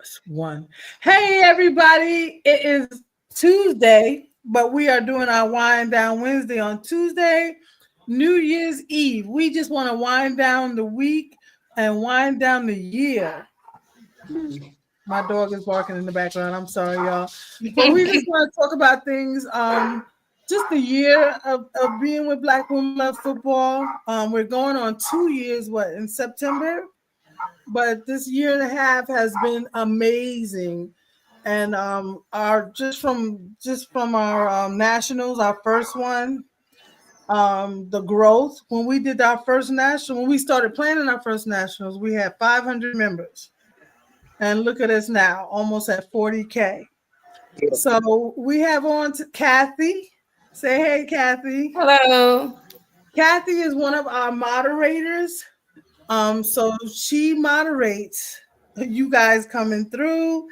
It's one. Hey, everybody. It is Tuesday, but we are doing our wind down Wednesday on Tuesday, New Year's Eve. We just want to wind down the week and wind down the year. My dog is barking in the background. I'm sorry, y'all. But we just want to talk about things. Just the year of being with Black Women Love Football. We're going on 2 years, in September? But this year and a half has been amazing. And our just from our nationals, our first one, the growth. When we did our first national, when we started planning our first nationals, we had 500 members. And look at us now, almost at 40K. So we have on to Kathy. Say hey, Kathy. Hello. Kathy is one of our moderators. So she moderates you guys coming through.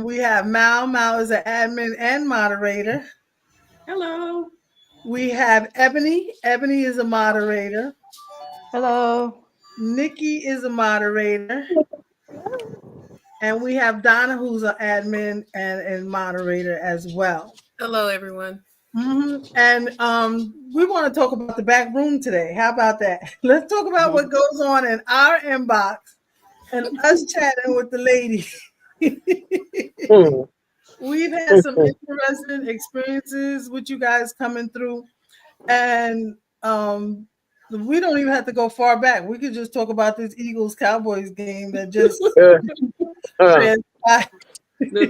We have Mal. Mal is an admin and moderator. Hello. We have Ebony. Ebony is a moderator. Hello. Nikki is a moderator. And we have Donna, who's an admin and moderator as well. Hello, everyone. Mm-hmm. And we want to talk about the back room today. How about that? Let's talk about what goes on in our inbox and us chatting with the ladies. We've had some interesting experiences with you guys coming through, and we don't even have to go far back. We could just talk about this Eagles Cowboys game that just transpired. No,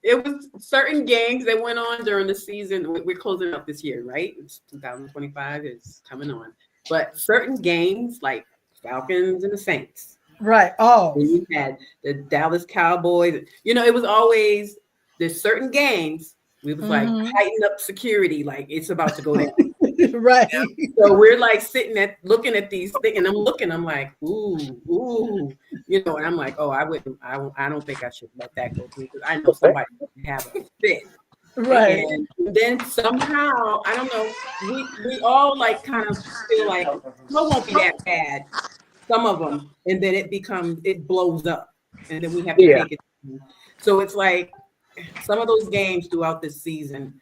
it was certain games that went on during the season. We're closing up this year, right? It's 2025 is coming on, but certain games like Falcons and the Saints, right? Oh, and you had the Dallas Cowboys. It was always there's certain games. We was like heighten up security, like it's about to go down. Right. So we're like looking at these things, and I'm like, ooh, and I'm like, oh, I don't think I should let that go through because I know somebody would have a fit. Right. And then somehow, I don't know, we all like kind of feel like it won't be that bad. Some of them, and then it blows up, and then we have to take it. So it's like some of those games throughout this season,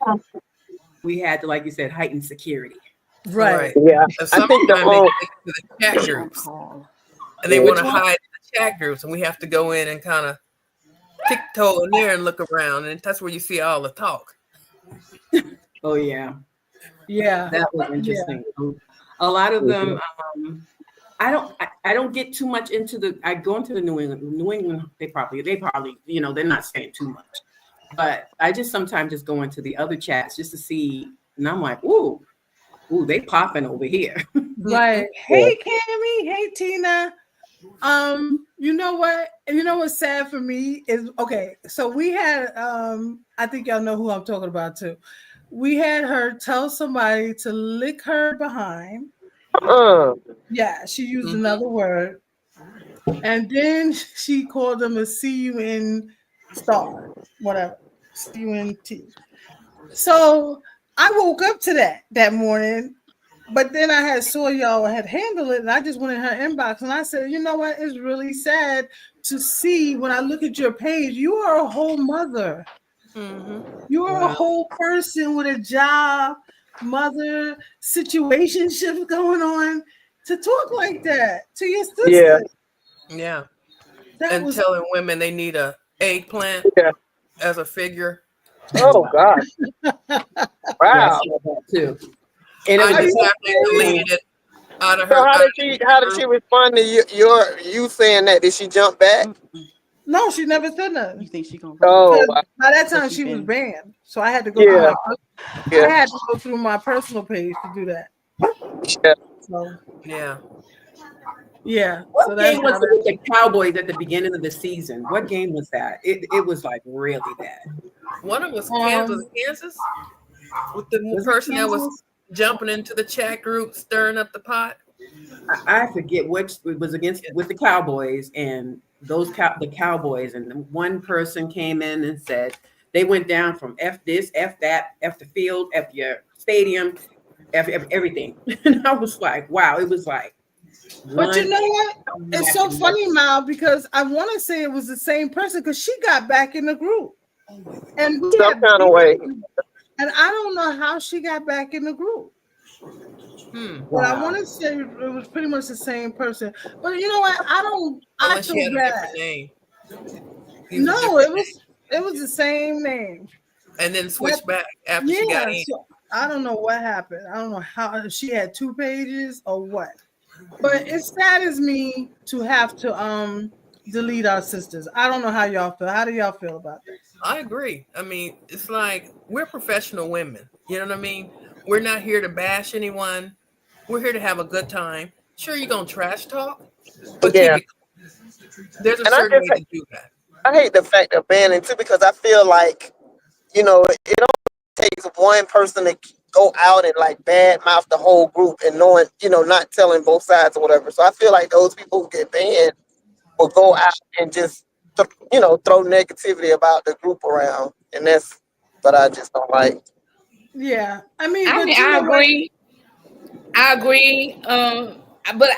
we had to, like you said, heighten security. Right. Yeah. I think they take to the chat groups, and they want to hide in the chat groups, and we have to go in and kind of tiptoe in there and look around, and that's where you see all the talk. Oh yeah, yeah, that was interesting. Yeah. A lot of them. I don't get too much into the. I go into the New England. They probably. They're not saying too much. But I just sometimes just go into the other chats just to see, and I'm like, ooh, they popping over here. Right. Hey, Cammy. Hey, Tina. You know what? You know what's sad for me is okay. So we had I think y'all know who I'm talking about too. We had her tell somebody to lick her behind. Yeah, she used another word, and then she called them a CUN star, whatever. CUNT. So I woke up to that morning, but then I saw y'all had handled it, and I just went in her inbox and I said, you know what? It's really sad to see when I look at your page, you are a whole mother. You are a whole person with a job, mother, situationship going on. To talk like that to your sister. Yeah. And telling women they need a eggplant as a figure. Oh God! Wow. Too. And I just deleted it out of her. So how did she respond to you saying that? Did she jump back? No, she never said nothing. You think she gonna? Oh, by that time she was banned, so I had to go. I had to go through my personal page to do that. Yeah. So yeah. What game was it with the Cowboys at the beginning of the season? What game was that? It was like really bad. One of them was Kansas with the person that was jumping into the chat group, stirring up the pot. I forget which it was with the Cowboys and the Cowboys, and one person came in and said they went down from F this, F that, F the field, F your stadium, F everything. And I was like, wow, it was like But you know what? It's so funny, Mal, because I want to say it was the same person because she got back in the group. And we Some had kind of way. and I don't know how she got back in the group. But I want to say it was pretty much the same person. But you know what? I Unless she feel had a bad. different name. No, it was the same name. And then switched back after she got in. So I don't know what happened. I don't know how she had 2 pages or what. But it saddens me to have to delete our sisters. I don't know how y'all feel. How do y'all feel about that? I agree. I mean, it's like we're professional women. You know what I mean? We're not here to bash anyone. We're here to have a good time. Sure, you're gonna trash talk, but Yeah. there's a And certain way to do that. I hate the fact of banning too, because I feel like, it only takes one person to go out and like badmouth the whole group and knowing, not telling both sides or whatever. So I feel like those people who get banned will go out and just, throw negativity about the group around. And that's what I just don't like. Yeah. I mean, I but mean, you know I what? agree. I agree. But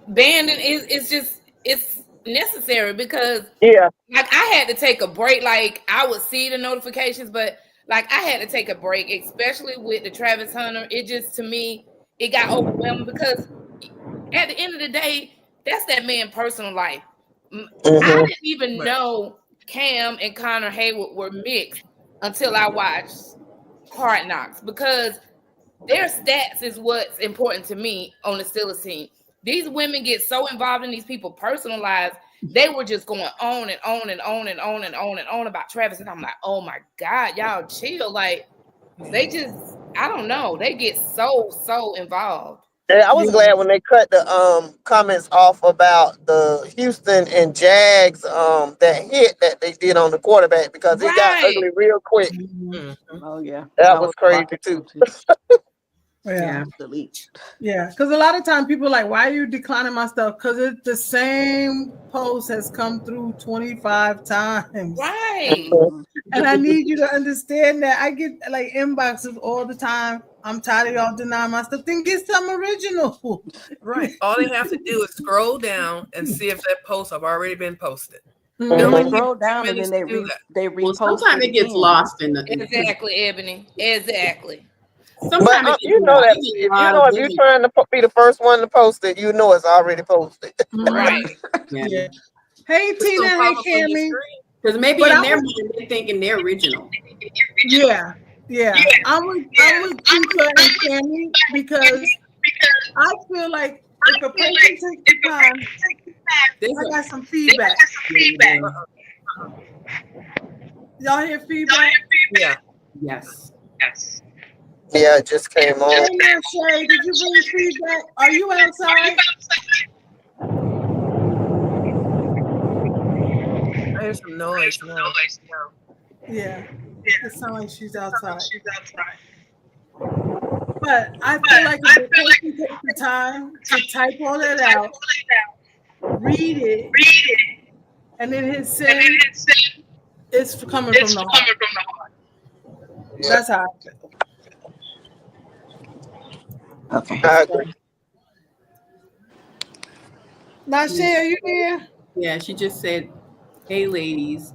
banning it's necessary because Yeah. like I had to take a break. Like I would see the notifications, but like I had to take a break, especially with the Travis Hunter. It just to me it got overwhelming because at the end of the day, that's that man's personal life. I didn't even know Cam and Connor Hayward were mixed until I watched Hard Knocks because their stats is what's important to me on the Steelers team. These women get so involved in these people's personal lives. They were just going on and on and on and on and on and on about Travis. And I'm like, oh my God, y'all chill. Like they just, I don't know. They get so involved. Yeah, I was glad when they cut the comments off about the Houston and Jags that hit that they did on the quarterback because it got ugly real quick. Oh yeah, That was crazy too. Yeah. Delete. Yeah, because a lot of times people are like, why are you declining my stuff? Because it's the same post has come through 25 times. Right. And I need you to understand that I get like inboxes all the time. I'm tired of y'all denying my stuff. Then get some original. Right. All they have to do is scroll down and see if that post have already been posted. They scroll down and then they repost. Well, sometimes it gets lost in the Exactly, Ebony. Exactly. Sometimes but you know that if you're trying to be the first one to post it, it's already posted. Right. Yeah. Hey Tina, hey Cammy. Because maybe in their mind they're thinking they're original. Yeah. I'm with Tina and Cammy because I feel like if a person takes the time, I got some feedback. Y'all hear feedback? Yeah. Yes. Yeah, it just came on. Hey, Shay, did you bring feedback? Are you outside? I hear some noise now. Yeah. It sounds like she's outside. But I feel like if the person takes the time to type all that out, read it, and then hit send, it's coming from the heart. That's how I feel. Okay. I agree. Nasha, are you there? Yeah, she just said, "Hey, ladies."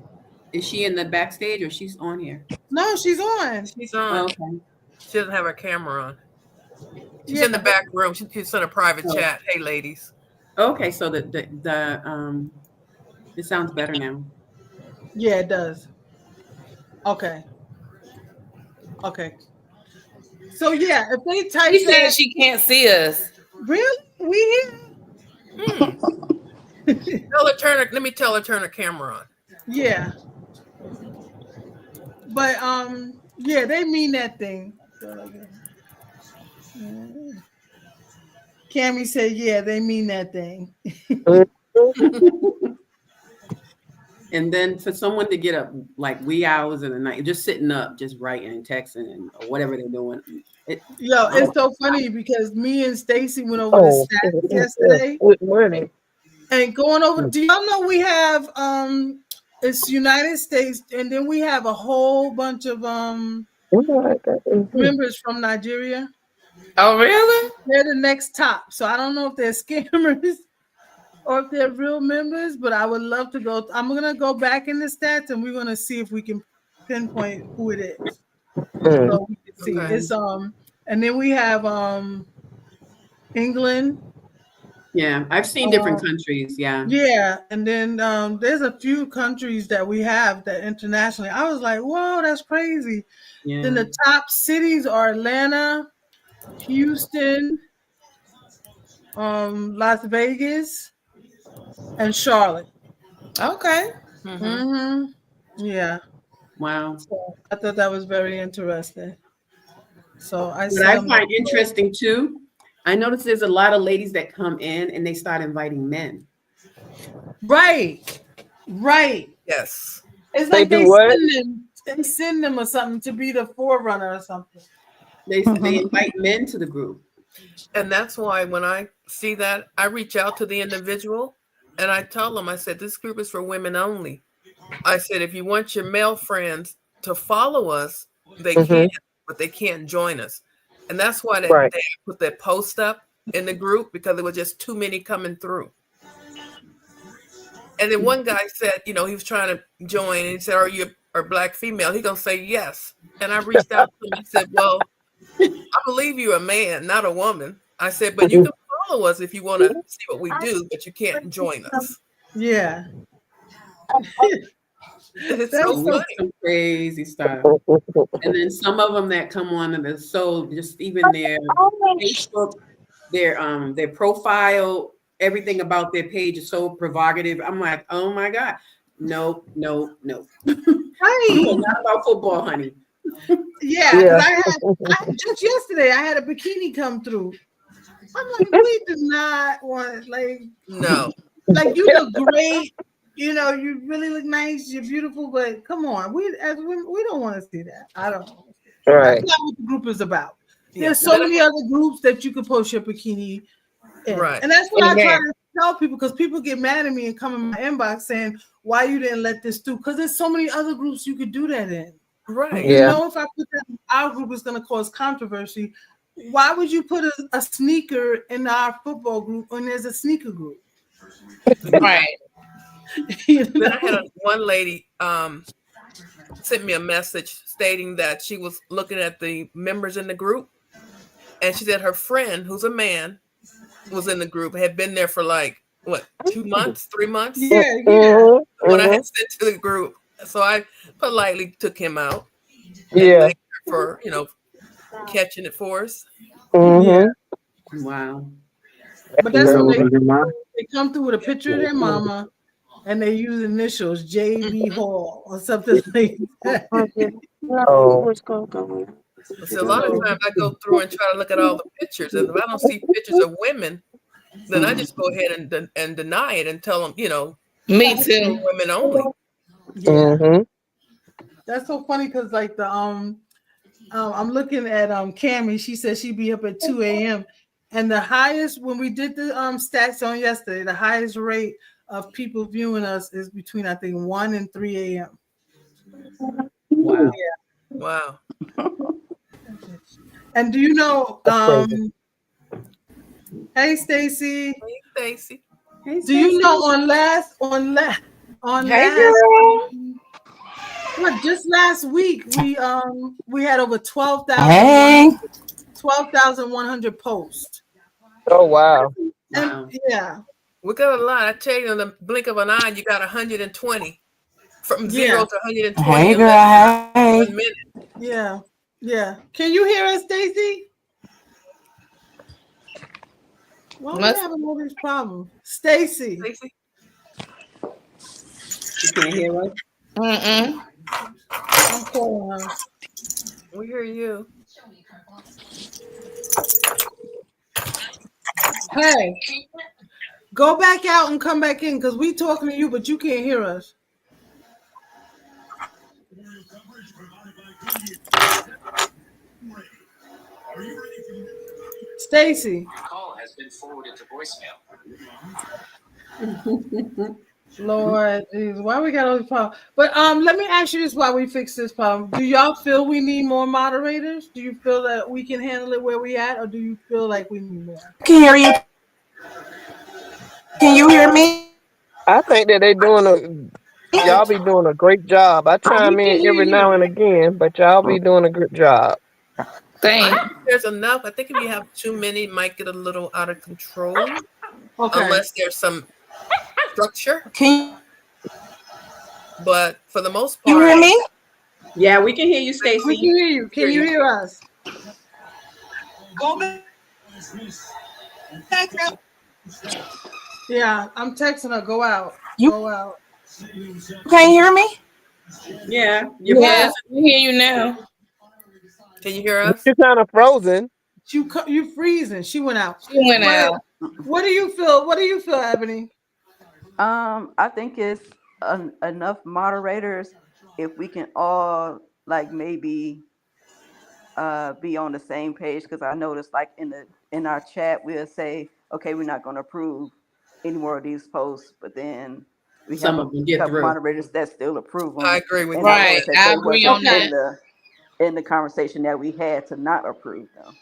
Is she in the backstage or she's on here? No, she's on. She's on. Okay. She doesn't have her camera on. She's in the back room. She's in a private chat. Hey, ladies. Okay, so it sounds better now. Yeah, it does. Okay. So yeah, if they type She said she can't see us. Really? We here? Let me tell her turn her camera on. Yeah. But yeah, they mean that thing. Cammy said, yeah, they mean that thing. And then for someone to get up like wee hours in the night, just sitting up, just writing and texting and or whatever they're doing. It's so funny because me and Stacy went over the stats yesterday. Good morning. And going over, do y'all know we have it's United States, and then we have a whole bunch of members from Nigeria. Oh, really? They're the next top. So I don't know if they're scammers or if they're real members, but I would love to go. I'm gonna go back in the stats and we're gonna see if we can pinpoint who it is. So we can see. Okay. It's and then we have England. Yeah, I've seen different countries. Yeah. Yeah, and then there's a few countries that we have that internationally. I was like, whoa, that's crazy. Yeah. Then the top cities are Atlanta, Houston, Las Vegas, and Charlotte. Okay. Mm-hmm. Yeah. Wow. So I thought that was very interesting. So What I find interesting too, I notice there's a lot of ladies that come in and they start inviting men. Right. Yes. It's They like do they what? send them or something to be the forerunner or something. They invite men to the group. And that's why when I see that, I reach out to the individual and I tell them, I said, this group is for women only. I said, if you want your male friends to follow us, they can, but they can't join us. And that's why they put that post up in the group, because there were just too many coming through. And then one guy said, he was trying to join, and he said, are you a black female? He gonna say yes. And I reached out to him and said, well, I believe you're a man, not a woman. I said, but you can follow us if you want to see what we do, but you can't join us. Yeah. It's so funny. Some crazy stuff. And then some of them that come on and they're so just even their Facebook, their profile, everything about their page is so provocative. I'm like, oh my God. No. Right. Not about football, honey. Yeah. 'Cause I just yesterday I had a bikini come through. I'm like, we do not want No. like you look great. You really look nice. You're beautiful, but come on, we as women, we don't want to see that. I don't know. Right. That's not what the group is about. Yeah. There's so many other groups that you could post your bikini in. Right. And that's what I try to tell people, because people get mad at me and come in my inbox saying, why you didn't let this through? Because there's so many other groups you could do that in. Right. Yeah. If I put that in our group, it's going to cause controversy. Why would you put a sneaker in our football group when there's a sneaker group? Right. Then I had one lady sent me a message stating that she was looking at the members in the group, and she said her friend, who's a man, was in the group, had been there for 2 months, 3 months. Yeah. When I had sent to the group, so I politely took him out. Yeah. For catching it for us. Yeah. Wow. But that's what they come through with a picture of their mama, and they use initials JB Hall or something like that. So a lot of times I go through and try to look at all the pictures, and if I don't see pictures of women, then I just go ahead and deny it and tell them, Me too. women only. Yeah. That's so funny because I'm looking at Cammie. She said she'd be up at 2 a.m. And the highest, when we did the stats on yesterday, the highest rate of people viewing us is between, I think, 1 and 3 a.m. Wow. Yeah. Wow. And do you know, hey Stacy. Hey Stacy. Do you know just last week we had over 12,100 posts. Oh wow. And, yeah. We got a lot. I tell you, in the blink of an eye, you got 120 from 0 to 120. Hey girl, hey. 1 minute. Yeah. Yeah. Can you hear us, Stacy? Why are we having all these problems? Stacy. You can't hear us? I'm calling her. We hear you. Hey, go back out and come back in because we talking to you, but you can't hear us. Stacy. Call has been forwarded to voicemail. Lord, geez, why we got all these problems? But let me ask you this while we fix this problem. Do y'all feel we need more moderators? Do you feel that we can handle it where we at, or do you feel like we need more? Can hear you. Can you hear me? I think that y'all be doing a great job. I chime in every now and again, but y'all be doing a good job. Thanks. There's enough. I think if you have too many, it might get a little out of control. Okay. Unless there's some structure. Can But for the most part, you hear me? Yeah, we can hear you, We Stacy. can hear you. Can you hear us? Go back. Yeah, I'm texting her. Go out. You- Go out. Can't hear me? Yeah, Yeah, we hear you now. can you hear us? You're kind of frozen. You freezing. She went out. She went out. What do you feel? What do you feel, Ebony? I think it's enough moderators if we can all like maybe be on the same page, because I noticed like in our chat we'll say, okay, we're not going to approve any more of these posts, but then we Some have of them a get couple through. moderators that still approve them. I agree with And you. I Right, noticed that I they agree wasn't on in the conversation that we had to not approve them.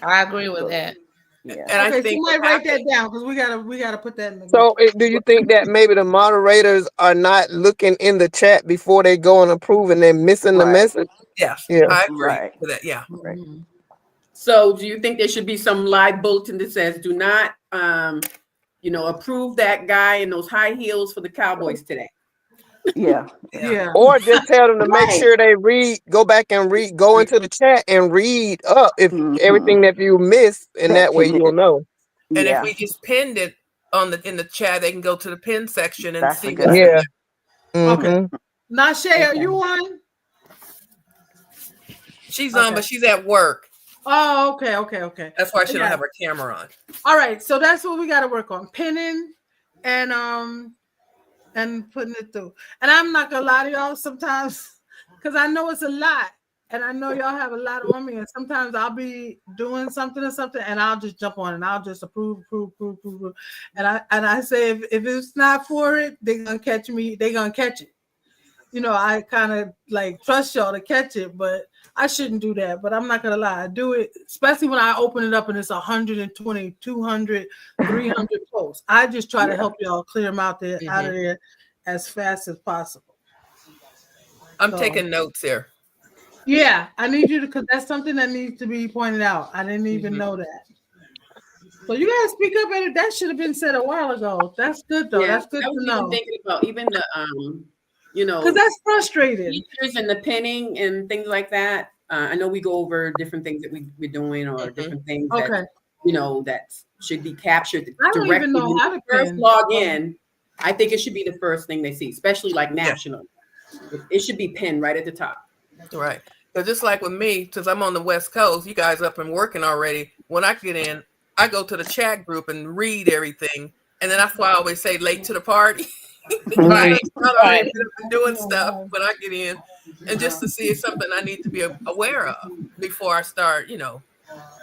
I agree with that. Yeah. And I Okay, think somebody what write that happened- down because we gotta put that in the So, do you think that maybe the moderators are not looking in the chat before they go and approve, and they're missing the Right. message? yes, Yeah. I agree Right. with that. Yeah. Right. So do you think there should be some live bulletin that says, do not, approve that guy in those high heels for the Cowboys today? Yeah. Yeah. Or just tell them to make Right. sure they go back and go into the chat and read up if everything that you missed, and that way you'll know. And Yeah. if we just pinned it in the chat, they can go to the pin section and That's see a good what's in Yeah. there. Okay. Nashe, are you on? She's on, but she's at work. Oh, okay. That's why she Yeah. don't have her camera on. All right, so that's what we got to work on: pinning and putting it through. And I'm not gonna lie to y'all sometimes, because I know it's a lot, and I know y'all have a lot on me, and sometimes I'll be doing something or something, and I'll just jump on and I'll just approve. And I say if it's not for it, they're gonna catch me. They're gonna catch it. You know, I kind of like trust y'all to catch it, but I shouldn't do that. But I'm not gonna lie, I do it, especially when I open it up and it's 120, 200, 300 posts. I just try to help y'all clear them out of there as fast as possible. I'm taking notes here. Yeah, I need you to, because that's something that needs to be pointed out. I didn't even know that. So you guys speak up at it. That should have been said a while ago. That's good though. That's good I to was know. even thinking about even the Because that's frustrating. features and the pinning and things like that. I know we go over different things that we're doing or different things that that should be captured I don't directly even know when how you to first pin. log in. I think it should be the first thing they see, especially like national. It should be pinned right at the top. Right. But just like with me, since I'm on the West Coast, you guys up and working already. When I get in, I go to the chat group and read everything. And then that's why I always say late to the party. Right. I'm doing stuff when I get in, and just to see if something I need to be aware of before I start,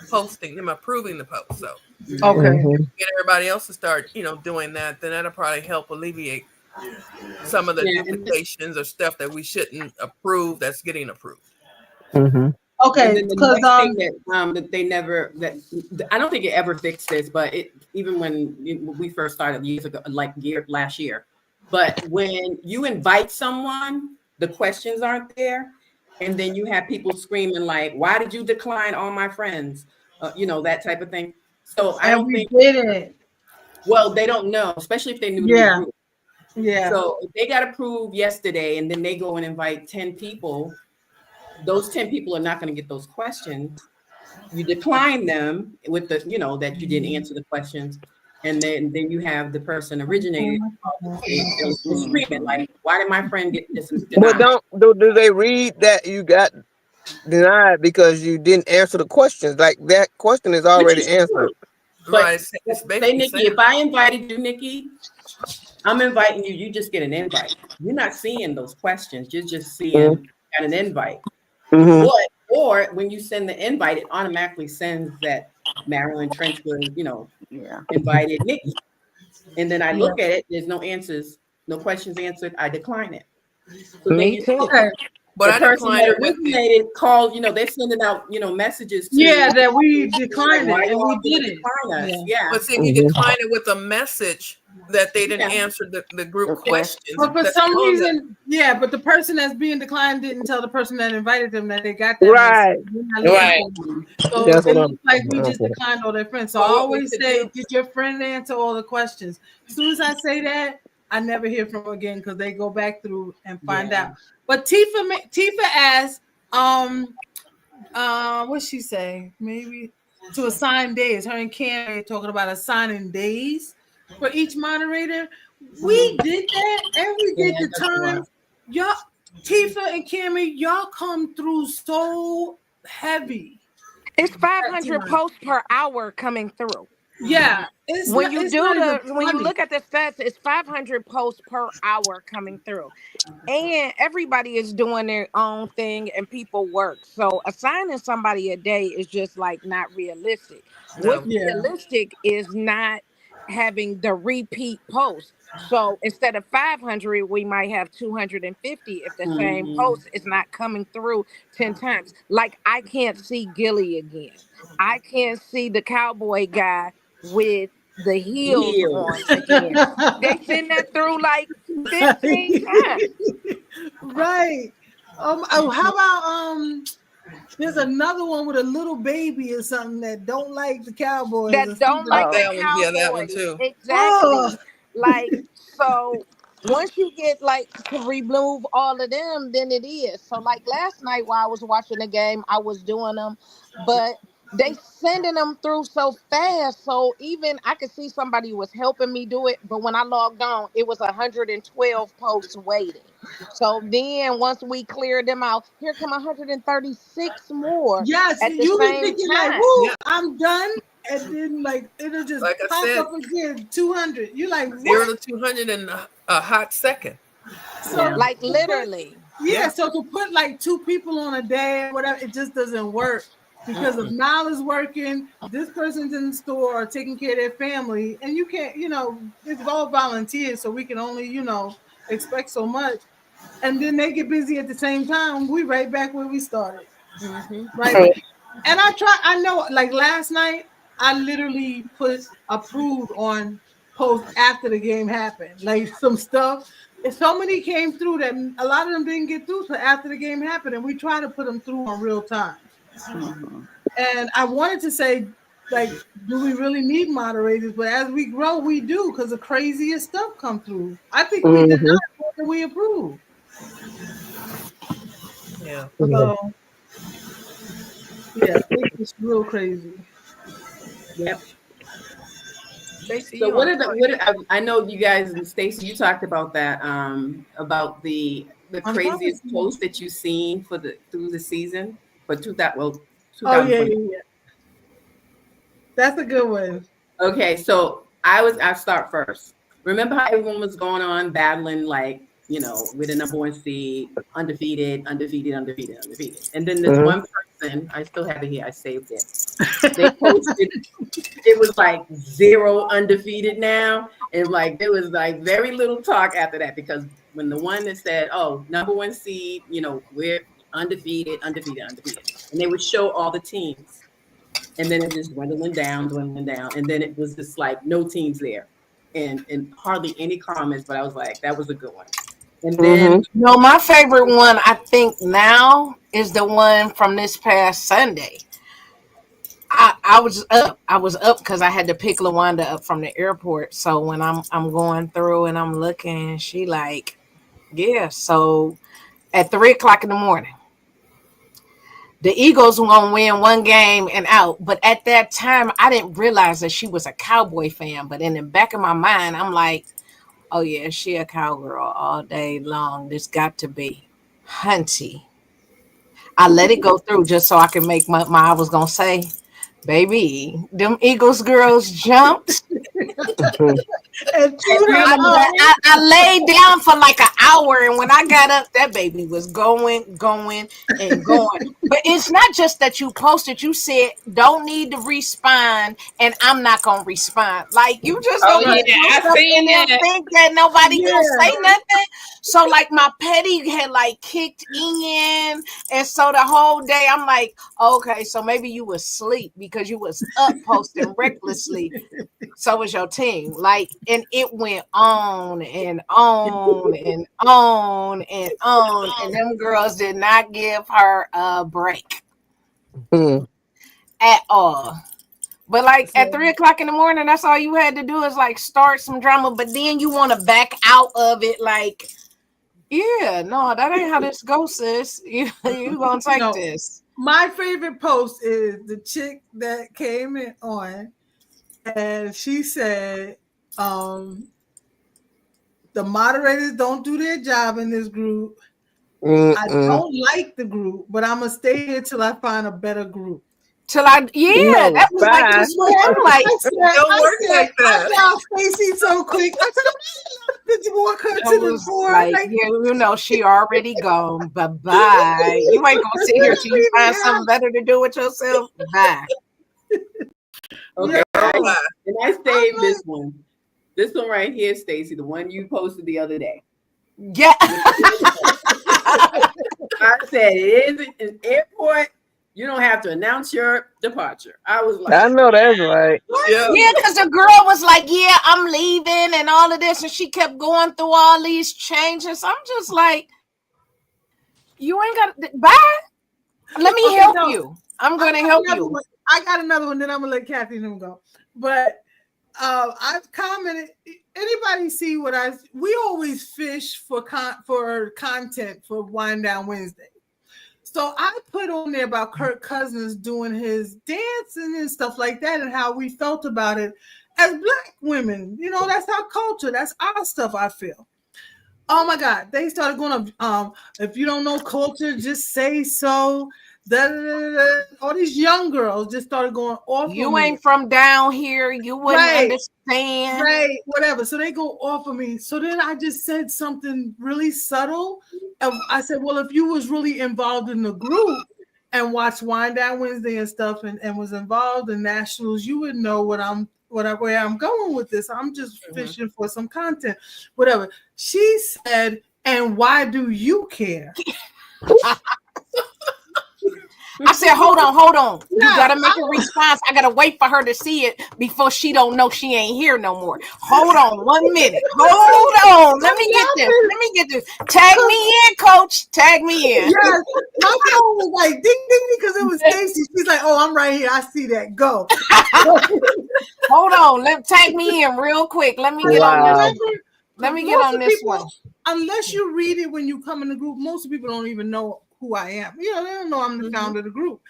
posting and approving the post. So Okay. get everybody else to start, doing that, then that'll probably help alleviate some of the duplications or stuff that we shouldn't approve that's getting approved. Okay, because that they never I don't think it ever fixed this, but even when we first started years ago, last year. But when you invite someone, the questions aren't there, and then you have people screaming like, "Why did you decline all my friends?" That type of thing. So I don't think didn't. Well, they don't know, especially if they knew the group. Yeah. So if they got approved yesterday, and then they go and invite 10 people. Those 10 people are not going to get those questions. You decline them with the, that you didn't answer the questions. And then you have the person originated screaming like, why did my friend get this? But do they read that you got denied because you didn't answer the questions? Like that question is already answered. But Right. say, Nikki, if I invited you, Nikki, I'm inviting you, you just get an invite. You're not seeing those questions. You're just seeing an invite. Or when you send the invite, it automatically sends that Marilyn Trenchwood, invited Nikki. And then I look at it, there's no answers. no questions answered, I decline it. So then Me you too. Okay. But the I person declined that it with the, originated called, they're sending out, messages to Yeah, that we like, declined why it and y'all we did it. decline us? Yeah. Yeah. but see, if you decline it with a message that they didn't Yeah. answer the group The questions. But for that's some on reason, but the person that's being declined didn't tell the person that invited them that they got that Right. message. We're not looking Right. for them. So That's it what looks like we just I'm. declined all their friends. So I Well, what we always could say, do- did your friend answer all the questions? As soon as I say that, I never hear from them again because they go back through and find Yeah. out. But Tifa asked, what'd she say? Maybe to assign days. Her and Cam talking about assigning days for each moderator. We did that and we did Yeah, the that's wild. times. Y'all, Tifa and Cammy, y'all come through so heavy. It's at 500 times. posts per hour coming through. Yeah, it's When not, you it's do not even when you funny. look at the stats, it's 500 posts per hour coming through. And everybody is doing their own thing and people work. So assigning somebody a day is just like not realistic. What's No. Yeah. realistic is not having the repeat post. So instead of 500, we might have 250 if the same Mhm. post is not coming through 10 times. Like I can't see Gilly again. I can't see the cowboy guy with the heels on again. They send that through like 15 times. Right. Oh, how about there's another one with a little baby or something that don't like the Cowboys or That don't something. like Oh. the That one, yeah, that one Cowboys. too. Exactly. Oh. Like, so once you get like to remove all of them, then it is. So like last night while I was watching the game, I was doing them, but they sending them through so fast. So even I could see somebody was helping me do it, but when I logged on, it was 112 posts waiting. So then once we cleared them out, here come 136 more Yes, at the you be same thinking like, time. "Woo, Yeah. I'm done," and then like it'll just Like I pop said, up again, 200. You're like, 0 "What?" to 200 in a hot second. So Yeah. Like to put- literally. yeah. So to put like two people on a day or whatever, it just doesn't work because if Nile is working, this person's in the store or taking care of their family, and you can't, it's all volunteers, so we can only, expect so much. And then they get busy at the same time. We right back where we started. Right. And I know like last night, I literally put approved on post after the game happened. Like some stuff. And so many came through that a lot of them didn't get through till after the game happened. And we try to put them through on real time. And I wanted to say, like, do we really need moderators? But as we grow, we do because the craziest stuff come through. I think we did not more than we approved. Yeah. So yeah, it's real crazy. Yep. Stacey, So you what on are the I know you guys and Stacey, you talked about that about the craziest post that you've seen through the season for 2020. Oh yeah. That's a good one. Okay, so I'll start first. Remember how everyone was going on battling like, with a number one seed, undefeated. And then this one person, I still have it here, I saved it. They posted it was like 0 undefeated now. And like there was like very little talk after that because when the one that said, oh, number one seed, we're undefeated. And they would show all the teams. And then it just dwindling down. And then it was just like no teams there. And hardly any comments, but I was like, that was a good one. And then No, my favorite one I think now is the one from this past Sunday. I was up because I had to pick LaWanda up from the airport. So when I'm going through and I'm looking, she like, yeah. So at 3:00 in the morning, the Eagles were gonna win one game and out. But at that time, I didn't realize that she was a Cowboy fan. But in the back of my mind, I'm like, oh yeah, she a cowgirl all day long. This got to be Hunty. I let it go through just so I can make I was gonna say, baby, them Eagles girls jumped. And chewed her up. I laid down for like an hour, and when I got up, that baby was going, and going. But it's not just that you posted. You said don't need to respond, and I'm not gonna respond. Like you just Oh, don't yeah, I seen that. think that nobody Yeah. gonna say nothing. So like my petty had like kicked in, and so the whole day I'm like, okay, so maybe you was asleep because you was up posting recklessly. So was your team. Like, and it went on and on and on and on, and them girls did not give her a break at all. But like at 3:00 in the morning, that's all you had to do is like start some drama. But then you want to back out of it, like, yeah, no, that ain't how this goes, sis. You gonna take No. this. My favorite post is the chick that came in on, and she said, the moderators don't do their job in this group. I don't like the group, but I'm gonna stay here till I find a better group. Till I, yeah, No, that was like bye. this one. I'm like, Don't work like that. I found Stacey so quick. I said, "Did you walk her I to the was board?" like, Like, yeah, you know, she already gone. Bye bye. You ain't gonna sit here till you find something better to do with yourself. Bye. Okay. Yeah. And I saved this one. This one right here, Stacey, the one you posted the other day. Yeah. I said it is an airport. You don't have to announce your departure. I was like, I know that's right. Yeah. Yeah, because the girl was like, yeah, I'm leaving and all of this. And she kept going through all these changes. I'm just like, you ain't got to, bye. Let me help you. I'm going to help you. I got another one, then I'm gonna let Kathy and him go. But I've commented. Anybody see what we always fish for content for Wind Down Wednesday. So I put on there about Kirk Cousins doing his dancing and stuff like that, and how we felt about it as Black women. You know, that's our culture. That's our stuff. I feel. Oh my God, they started going up. If you don't know culture, just say so. All these young girls just started going off. You ain't from down here. You wouldn't understand. Right, whatever. So they go off of me. So then I just said something really subtle. I said, well, if you was really involved in the group and watched Wind Down Wednesday and stuff and was involved in nationals, you would know where I'm going with this. I'm just fishing for some content, whatever. She said, and why do you care? I said, hold on. You gotta make a response. I gotta wait for her to see it before she don't know she ain't here no more. Hold on 1 minute. Hold on. Let me get this. Tag me in, coach. Tag me in. Yes. My phone was like ding ding because it was Stacey. She's like, oh, I'm right here. I see that. Go. Hold on. Tag me in real quick. Let me get on this. Let me get on this one. Unless you read it when you come in the group, most people don't even know who I am. You know, they don't know I'm the founder of the group.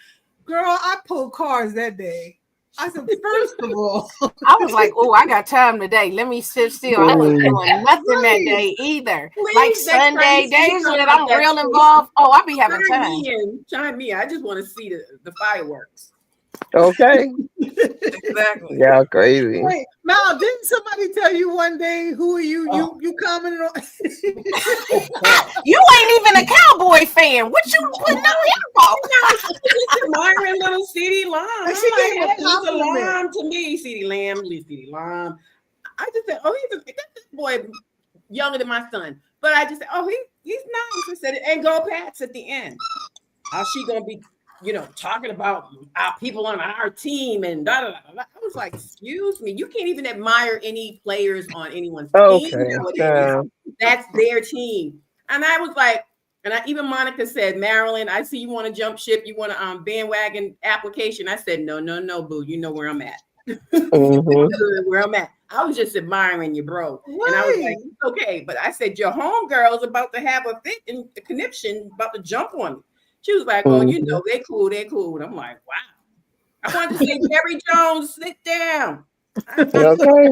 Girl, I pulled cards that day. I said, first of all, I was like, oh, I got time today. Let me sit still. I wasn't doing nothing that day either. Like Sunday days when I'm real involved. Oh, I be having time. Chime me. I just want to see the fireworks. Okay. Exactly. Y'all crazy. wait, Mal, didn't somebody tell you one day who are you? You commented on. You ain't even a Cowboy fan. What you putting on him for? Myron little CD Lamb. She gave a He's a compliment. Lamb to me. CD Lamb. I just said, oh, this boy younger than my son. But I just said, oh, he's nice. I said it, and go Pats at the end. How's she gonna be? Talking about our people on our team and da da da. I was like, excuse me, you can't even admire any players on anyone's team nowadays. That's their team. And I was like, even Monica said, Marilyn, I see you want to jump ship, you want a bandwagon application. I said, no, boo, you know where I'm at. Where I'm at. I was just admiring you, bro. Right. And I was like, okay, but I said, your homegirl's about to have a fit and a conniption, about to jump on me. She was like, oh, they cool. And I'm like, wow. I wanted to say, Jerry Jones, sit down. Okay.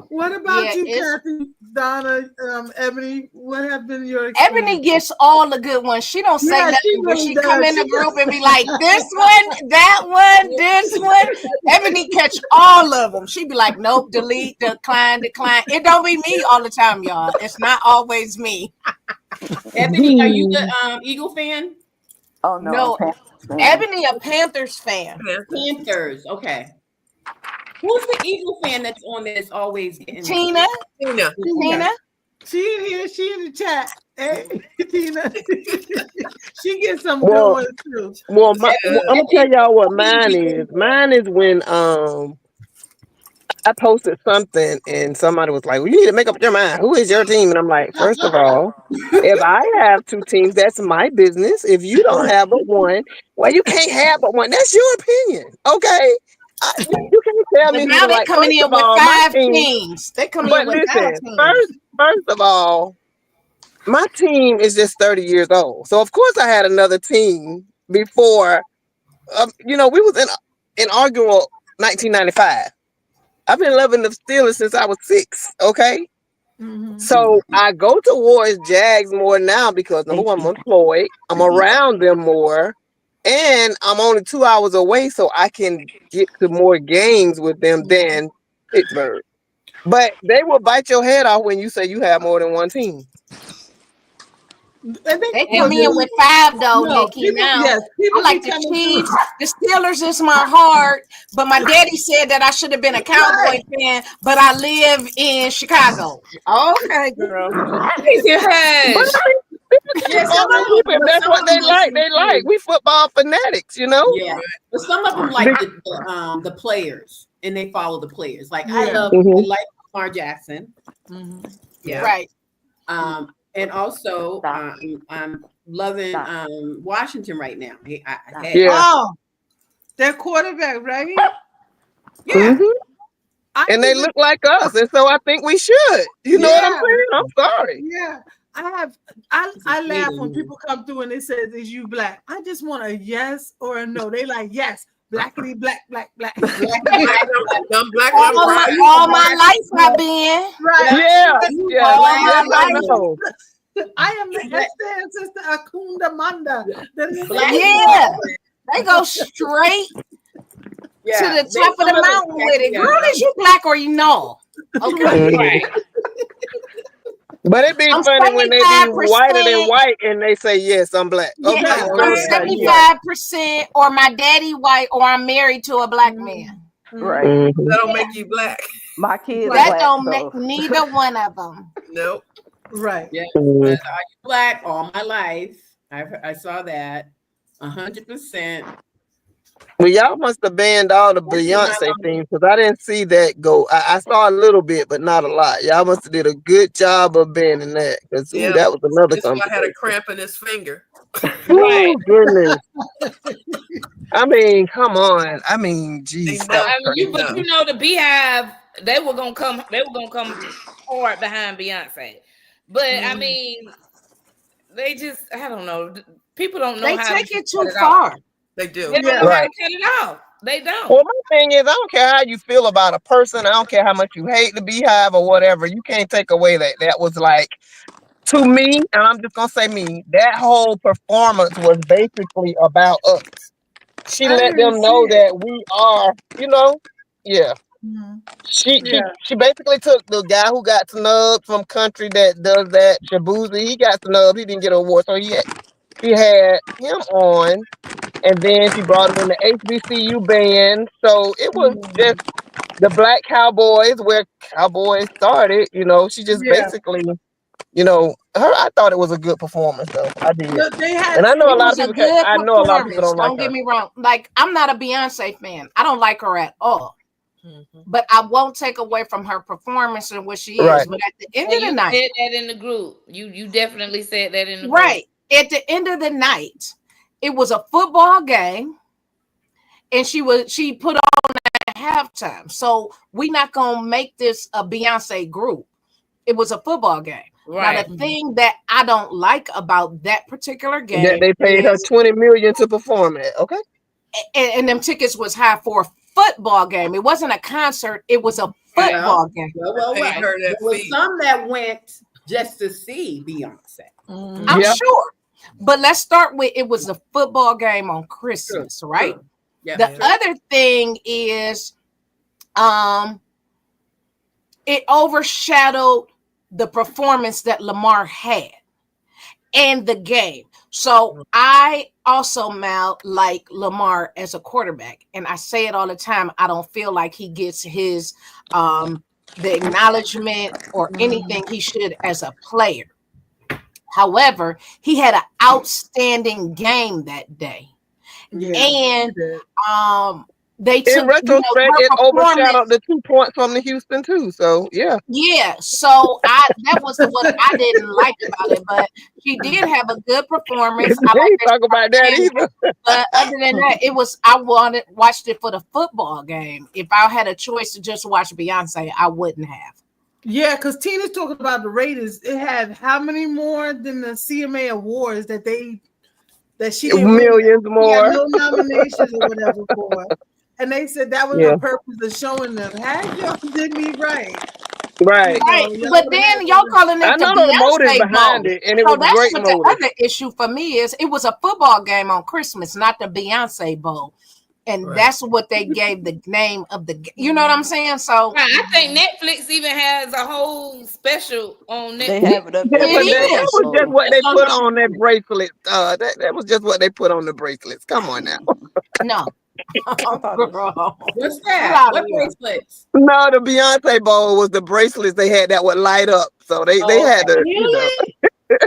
What about Yeah, you, it's- Kathy, Donna, Ebony? What have been your experience? Ebony gets all the good ones. She don't say Yeah, nothing, she but really she does. come in the She group does. and be like, this one, that one, this one. Ebony catch all of them. She be like, nope, delete, decline. It don't be me all the time, y'all. It's not always me. Ebony, are you the Eagle fan? Oh no, No, I'm Panthers fan. Ebony a Panthers fan. Panthers. Okay. Who's the Eagle fan that's on that's always getting Tina. Tina. She in here. She in the chat. Hey, Tina. She gets some Well, good ones too. Well, I'm gonna tell y'all what mine is. Mine is when I posted something and somebody was like, well, you need to make up your mind. Who is your team? And I'm like, first of all, if I have two teams, that's my business. If you don't have but one, well, you can't have but one. That's your opinion. Okay. You can't tell But me now they like, coming first in of with all, my 5 team. teams. They coming But in with 5 listen, teams. first of all, my team is just 30 years old. So of course I had another team before. We was in inaugural 1995. I've been loving the Steelers since I was 6. Okay. Mhm. So I go towards Jags more now because number one, I'm employed. I'm around them more. And I'm only 2 hours away, so I can get to more games with them than Pittsburgh. But they will bite your head off when you say you have more than one team. They come in with 5 though, Nikki. Now Yes, people I like be the coming Chiefs. through. The Steelers is my heart, but my daddy said that I should have been a Cowboy fan, but I live in Chicago. Okay, girl. Raise your head. Yes, that's what they like. They like. We football fanatics, you know. Yeah, but some of them like the players, and they follow the players. Like I Yeah. like Lamar Jackson. Yeah. Right. And also I'm loving Washington right now. Oh, their quarterback, right? Yeah. And they look like us, and so I think we should. You know what I'm saying? I'm sorry. Yeah. I laugh when people come through and they say, "Is you black?" I just want a yes or a no. They like yes, blackity black. I'm black. All my life I've been. Right. Yeah. All my life. know. I am the Esther and Sister Akunda Manda. Yeah. They go straight to the top of the mountain with it. Girl, is you black or you know? Okay. Right. But it be I'm funny when they be 75%. whiter than white and they say, yes, I'm black. Okay. Yeah, I'm 75% or my daddy white or I'm married to a black man. Right. That don't make you black. My kids That black, don't so. make neither one of them. Nope. Right. Yeah. Are you black all my life? I saw that 100%. Well, y'all must have banned all the Beyonce things because I didn't see that go. I saw a little bit, but not a lot. Y'all must have did a good job of banning that because that was another That's why I had conversation. a cramp in his finger. Oh, goodness. I mean, come on. I mean, geez. But you know the Beehive, they were gonna come hard behind Beyonce. But I mean, they just, I don't know. People don't know They how take to it too cut far. off. They do. They don't know how to cut it off. They don't. Well, my thing is, I don't care how you feel about a person. I don't care how much you hate the Beehive or whatever. You can't take away that was like, to me, and I'm just gonna say me, that whole performance was basically about us. She let them know that we are, She basically took the guy who got snubbed from country that does that, Shabuzi. He got snubbed. He didn't get an award, so she had him on, and then she brought him in the HBCU band. So it was just the Black Cowboys, where Cowboys started. She just basically. I thought it was a good performance, though. I did, and I know a lot of people. I know a lot of people don't like her. Don't get me wrong. Like, I'm not a Beyonce fan. I don't like her at all. But I won't take away from her performance and what she is. But at the end of the night, you said that in the group. You definitely said that in the group. Right. At the end of the night, it was a football game, and she put on at halftime. So we're not gonna make this a Beyonce group. It was a football game. Right. Now, the thing that I don't like about that particular game, that they paid her $20 million to perform it. Okay, and them tickets was high for a football game. It wasn't a concert. It was a football game. Well, Paid her that there was fee. some that went just to see Beyonce. I'm Yeah. sure. But let's start with it was a football game on Christmas, right? True. Yeah. The other thing is it overshadowed the performance that Lamar had and the game. So I also like Lamar as a quarterback, and I say it all the time. I don't feel like he gets his the acknowledgement or anything he should as a player. However, he had an outstanding game that day, and they took In retrospect, her it performance- overshadowed the 2 points from the Houston too. So yeah. Yeah, so that was what I didn't like about it, but she did have a good performance. I They like ain't talk about that either. but other than that, watched it for the football game. If I had a choice to just watch Beyonce, I wouldn't have. Yeah, because Tina's talking about the Raiders. It had how many more than the CMA awards that she didn't win? Millions She more. had no nominations or whatever for. And they said that was the purpose of showing them. Had y'all did me right. Right. Right, y'all but then y'all calling it I the know the motive Beyonce behind Bowl. it, and it So was that's great what motive. the other issue for me is. It was a football game on Christmas, not the Beyonce Bowl. And Right. that's what they gave the name of the. You know what I'm saying? So Right, I think Netflix even has a whole special on They Netflix. have it up Yeah, there. but that is. was just what they It's on put the- on that bracelet. That was just what they put on the bracelets. Come on now. no. Girl. What's Get that? out What of here. bracelets? No, the Beyonce Bowl was the bracelets they had that would light up. So they had to, you know.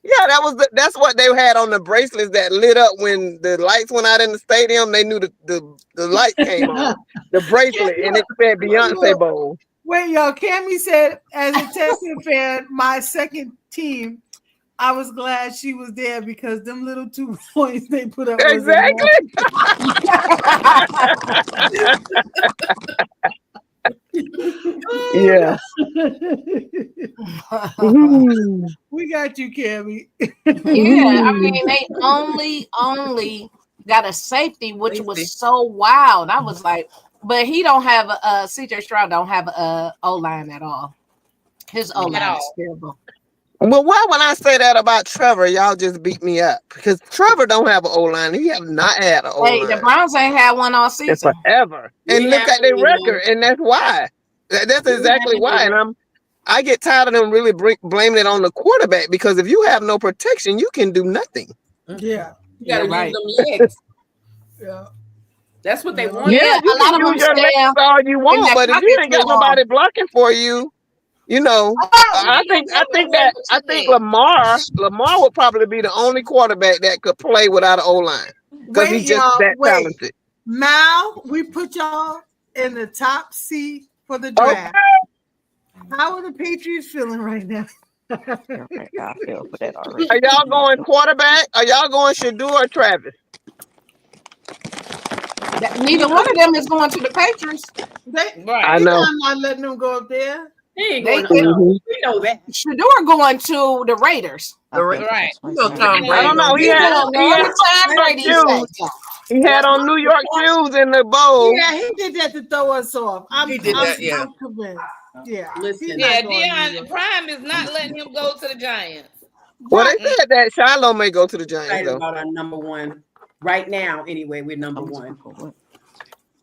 Yeah, that's what they had on the bracelets that lit up when the lights went out in the stadium. They knew the light came on. The bracelet, and it said Beyonce Bowl. Wait, y'all. Cammy said, as a Texas fan, my second team, I was glad she was there because them little 2 points they put up was Exactly. Yeah. We got you, Cammy. Yeah, I mean they only got a safety, which was so wild. I was like, but he don't have a CJ Stroud don't have a O line at all. His O line is all. terrible. Well, why when I say that about Trevor, y'all just beat me up? Because Trevor don't have an O-line. He have not had an O-line. Hey, the Browns ain't had one all It's season. forever. And We look have at their to, record, and that's why. That's exactly why. And I get tired of them really blaming it on the quarterback, because if you have no protection, you can do nothing. Yeah. You gotta Yeah, use them legs. Yeah. That's what they want. Yeah, you a lot can of them use your legs stand all you in want, that but if you pocket ain't got too long. nobody blocking for you, you know. I think Lamar would probably be the only quarterback that could play without an O-line, because Wait, he's just y'all. that Wait. talented. Mal, we put y'all in the top seat for the Okay. draft. How are the Patriots feeling right now? Okay, I feel for that already. Are y'all going quarterback? Are y'all going Shador or Travis? Neither one of them is going to the Patriots. I know. I'm not letting them go up there. He ain't They going could- We know that. Shador going to the Raiders. I feel Right. for You know this Tom person. I don't know. He You had know, every time Brady shoes. says He had on New York shoes in the bowl. Yeah, he did that to throw us off. He did that, yeah. I'm convinced. Yeah. Listen. He's Yeah, not going to New Deion York. Prime is not letting him go to the Giants. Well, they said that Shiloh may go to the Giants, Excited though. about our number one. Right now, anyway, we're number one.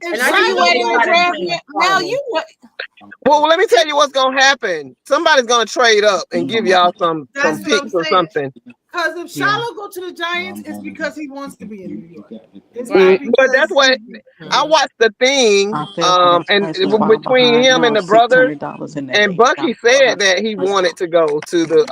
If And I Shiloh think you ain't they in might the have draft been yet. a Now problem. you Well, let me tell you what's gonna happen. Somebody's gonna trade up and give y'all some That's what picks I'm or saying. something. Because if Shiloh go to the Giants, it's because he wants to be in New York. It's Right. not But that's because what I watched the thing, and between him and the brothers, and Bucky said that he wanted to go to the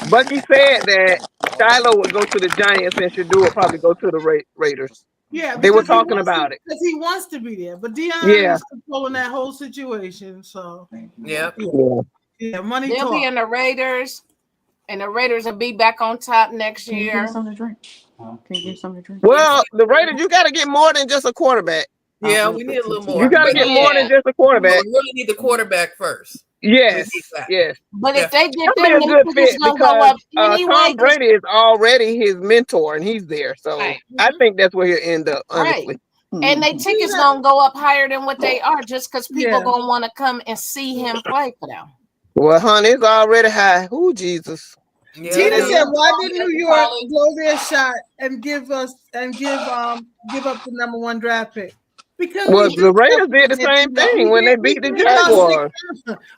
Bucky said that Shiloh would go to the Giants and Shador would probably go to the Raiders. Yeah, They were because he talking wants about to- it. because he wants to be there. But Deion Yeah. is controlling that whole situation. So Yep. yeah, money they'll be talk. in the Raiders, and the Raiders will be back on top next Can you year. get something to drink? Can you get something to drink? Well, the Raiders, you got to get more than just a quarterback. Yeah, we need a little more. You got to But get more than just a we quarterback. really need the quarterback first. Yes, We need that. yes. But Yeah. if they get That'd be them, a them good niggas fit gonna go because up anyway. Tom Brady is already his mentor and he's there. So Right. I think that's where he'll end up, Right. honestly. And they tickets gonna go up higher than what they are just because people Yeah. gonna want to come and see him play for them. Well, honey, it's already high. Ooh, Jesus. Yeah, Tina it said, is. "Why did New York blow their shot and give up the number one draft pick?" Because Well, we the Raiders did the same thing when they beat the Jaguars.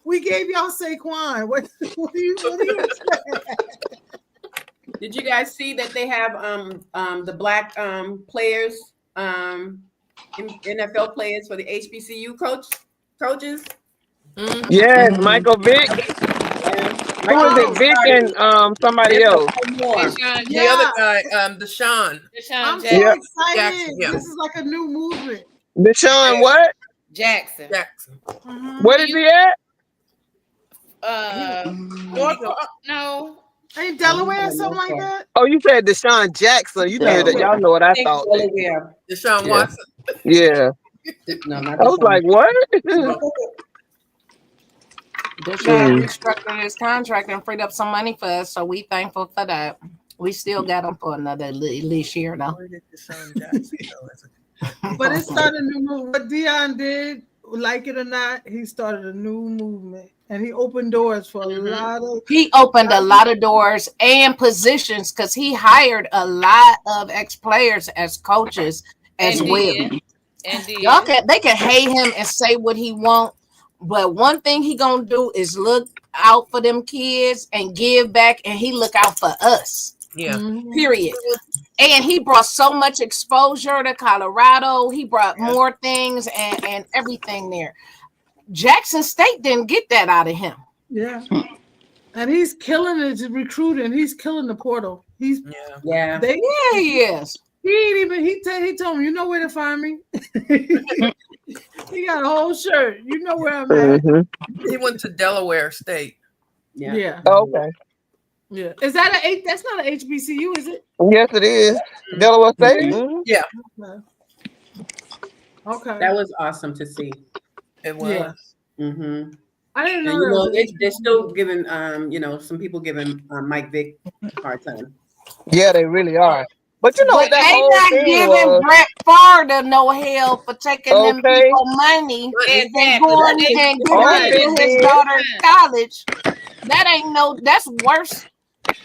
We gave y'all Saquon. What do you expect? Did you guys see that they have the black players, NFL players for the HBCU coaches? Mhm. Yes, Michael Vick. Who is it? Vick and somebody else. Deshaun The other Jackson. guy, Deshaun. I'm so Yeah. excited. Jackson, yeah. This is like a new movement. Deshaun, what? Jackson. Jackson. What is he at? North. No. Ain't Delaware or something like that? Oh, you said Deshaun Jackson. You know that. Y'all know what I thought. Yeah. Deshaun Yeah. Watson. Yeah. No, not I was like, what? Deshaun restructured his contract and freed up some money for us, so we thankful for that. We still got him for another at least year though. But it started a new movement. What Deion did, like it or not, he started a new movement. And he opened doors for a lot of. He opened a lot of doors and positions because he hired a lot of ex-players as coaches as And well. did. And did. They can hate him and say what he want, but one thing he gonna do is look out for them kids and give back, and he look out for us. Yeah. Period. And he brought so much exposure to Colorado. He brought more things and everything there. Jackson State didn't get that out of him. Yeah. And he's killing his recruiting. He's killing the portal. He's Yeah. they Yeah, he is. he ain't even he told me, you know where to find me. He got a whole shirt. You know where I'm at. He went to Delaware State. Yeah. Yeah. Okay. Yeah. Is that that's not an HBCU, is it? Yes, it is. Delaware State. Mhm. Yeah, Okay. That was awesome to see. it was. Yeah. Mm-hmm. I didn't know And you that know, was they're still giving some people giving Mike Vick a hard time. Yeah, they really are. But you know But that they whole not thing giving was Brett Favre no hell for taking them okay. people money and Exactly. going and giving Right. it to his daughter's college. That's worse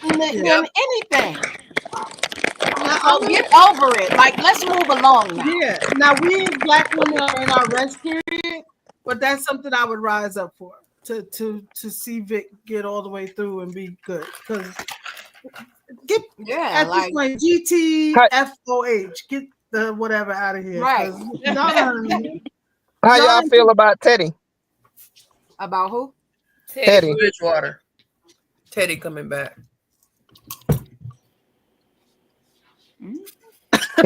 than anything. Now, So get over it. Like, let's move along now. yeah. Now we as black women are in our rest period, but that's something I would rise up for to see Vic get all the way through and be good. Because get at this point GTFOH, get the whatever out of here. Right. 'Cause y'all How y'all feel about Teddy? About who? Teddy. Bridgewater. Teddy coming back.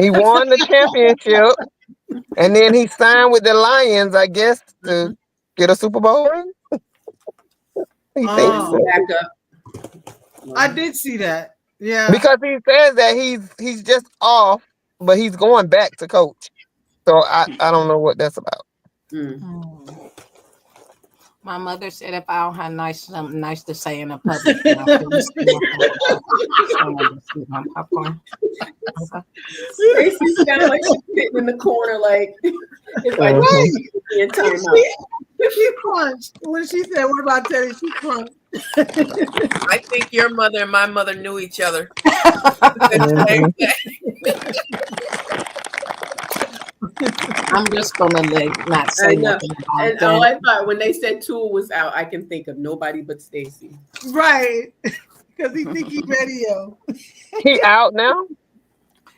He won the championship, and then he signed with the Lions, I guess, to get a Super Bowl ring. He thinks so. Back up. I did see that. Yeah. Because he says that he's just off, but he's going back to coach. So I don't know what that's about. My mother said if I don't have something nice to say in the public, then I'll feel popcorn. Stacey's kind of like she's sitting in the corner, like it's like in time out. She crunched when she said, "What about Teddy?" She crunched. I think your mother and my mother knew each other. I'm just gonna not say nothing about And all I thought when they said Tua was out, I can think of nobody but Stacey. Right. Because he think he ready, yo. He out now?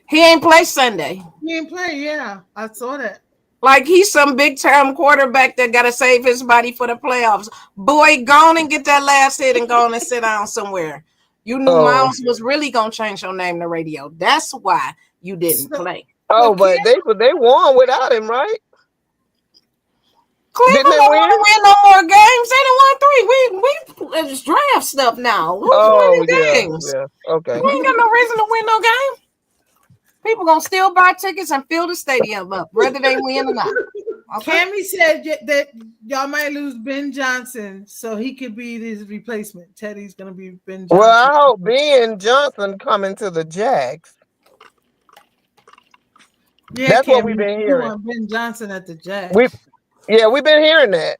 He ain't play Sunday. He ain't play, yeah. I saw that. Like he's some big time quarterback that gotta save his body for the playoffs. Boy, go on and get that last hit and go on and sit down somewhere. You knew Miles was really gonna change your name to radio. That's why you didn't play. Oh, but they won without him, right? Cleveland don't want to win no more games. They done won 3. We it's draft stuff now. Who's winning games? Yeah. Okay. We ain't got no reason to win no game. People gonna still buy tickets and fill the stadium up, whether they win or not. Okay. Cammy said that y'all might lose Ben Johnson, so he could be his replacement. Teddy's gonna be Ben Johnson. Well, I hope Ben Johnson coming to the Jags. Yeah, That's what Cam, we've been you hearing. want Ben Johnson at the Jack. We've been hearing that.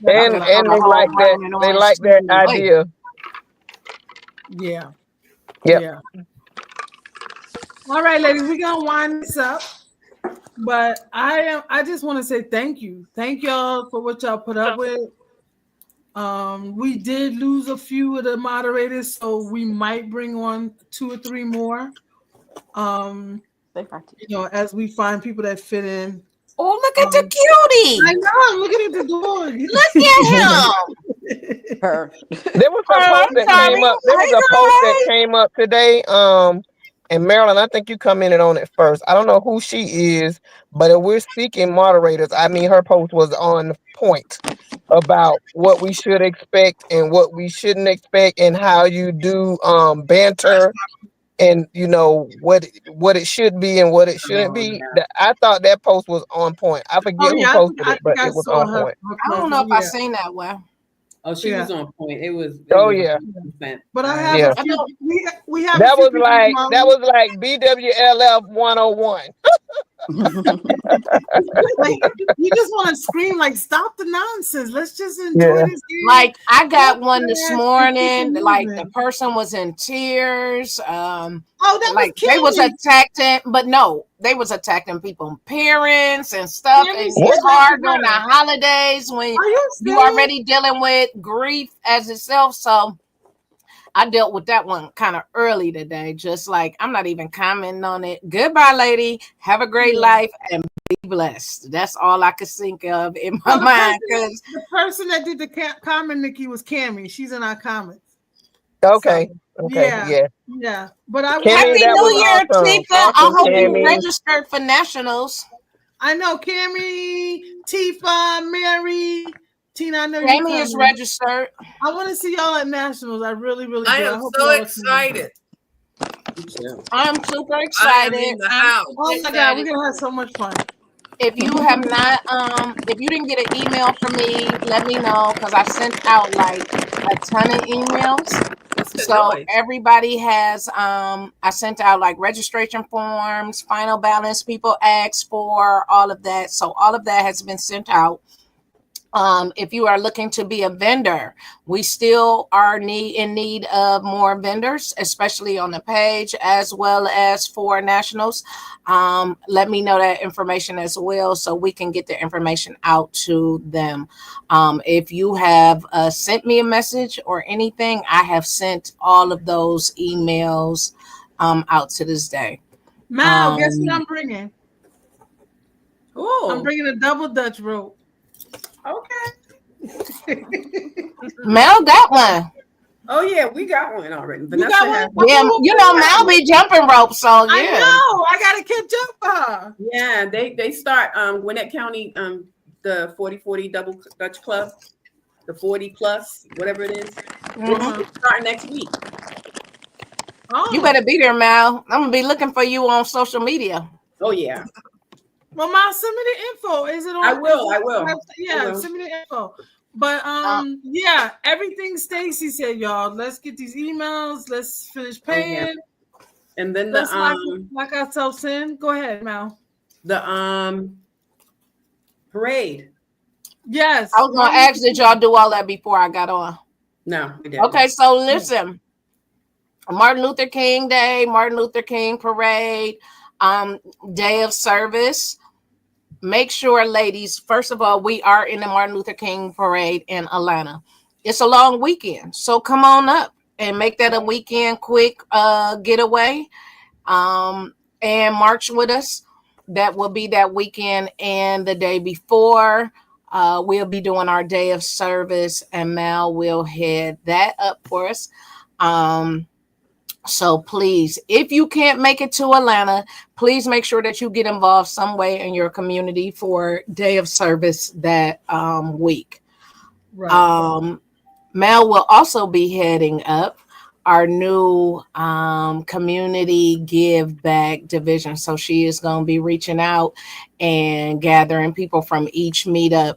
I'm And gonna go they like home that. running They on like that Wait. idea. Yeah. Yep. Yeah. All right, ladies, we're gonna wind this up. But I just want to say thank you. Thank y'all for what y'all put up with. We did lose a few of the moderators, so we might bring on 2 or 3 more. As we find people that fit in. Oh, look at the cutie. I know, I'm looking at the door. Look at him. Her. There was a post that came up. There was a post that came up today. And Marilyn, I think you commented on it first. I don't know who she is, but if we're seeking moderators, I mean, her post was on point about what we should expect and what we shouldn't expect, and how you do banter, and what it should be and what it shouldn't be. I thought that post was on point. I forget who posted it, but it was on point. I don't know if I seen that one. Oh, she was on point. It was. Yeah. 100%. But I have a few. We have. That was like BWLF 101. Like, you just want to scream like, stop the nonsense. Let's just enjoy this game. Like, I got one this morning. Like, the person was in tears. That like was they was attacking, but no, they was attacking people's parents and stuff. And it's hard during the holidays when you already dealing with grief as itself. So I dealt with that one kind of early today. Just like, I'm not even commenting on it. Goodbye, lady. Have a great life and be blessed. That's all I could think of in my mind. Because the person that did the comment, Nikki, was Cammie. She's in our comments. Okay. So, Okay. Yeah. But I Happy New Year, Tika. I hope Cammie. you registered for nationals. I know Cammie, Tifa, Mary, Tina. I know Cammie is registered. I want to see y'all at nationals. I really, really. I am so excited. I'm super excited. Oh my God, we're gonna have so much fun. If you have not, if you didn't get an email from me, let me know, because I sent out like a ton of emails. So everybody has, I sent out like registration forms, final balance, people asked for, all of that. So all of that has been sent out. If you are looking to be a vendor, we still are in need of more vendors, especially on the page as well as for nationals. Let me know that information as well, so we can get the information out to them. If you have sent me a message or anything, I have sent all of those emails out to this day. Mal, guess what I'm bringing? Oh, I'm bringing a double Dutch rope. Okay. Mel got one. Oh yeah, we got one already. You got one? Yeah, Mel be jumping rope, so yeah. I know. I gotta catch up for her. Yeah, they start Gwinnett County the 40/40 double Dutch club, the 40 plus, whatever it is. It's starting next week. Oh. You better be there, Mal. I'm gonna be looking for you on social media. Oh yeah. Well, Ma, send me the info. Is it on? I will. Yeah, send me the info. But yeah, everything Stacy said, y'all. Let's get these emails. Let's finish paying. Oh, yeah. And then let's lock ourselves in. Go ahead, Mal. The parade. Yes. I was gonna ask, did y'all do all that before I got on? No, we didn't. Okay, so listen. Martin Luther King Day, Martin Luther King Parade, Day of Service. Make sure, ladies, first of all, we are in the Martin Luther King Parade in Atlanta. It's a long weekend, so come on up and make that a weekend quick getaway and march with us. That will be that weekend, and the day before we'll be doing our Day of Service, and Mal will head that up for us. So please, if you can't make it to Atlanta, please make sure that you get involved some way in your community for Day of Service that week. Right. Mel will also be heading up our new community give back division. So she is going to be reaching out and gathering people from each meetup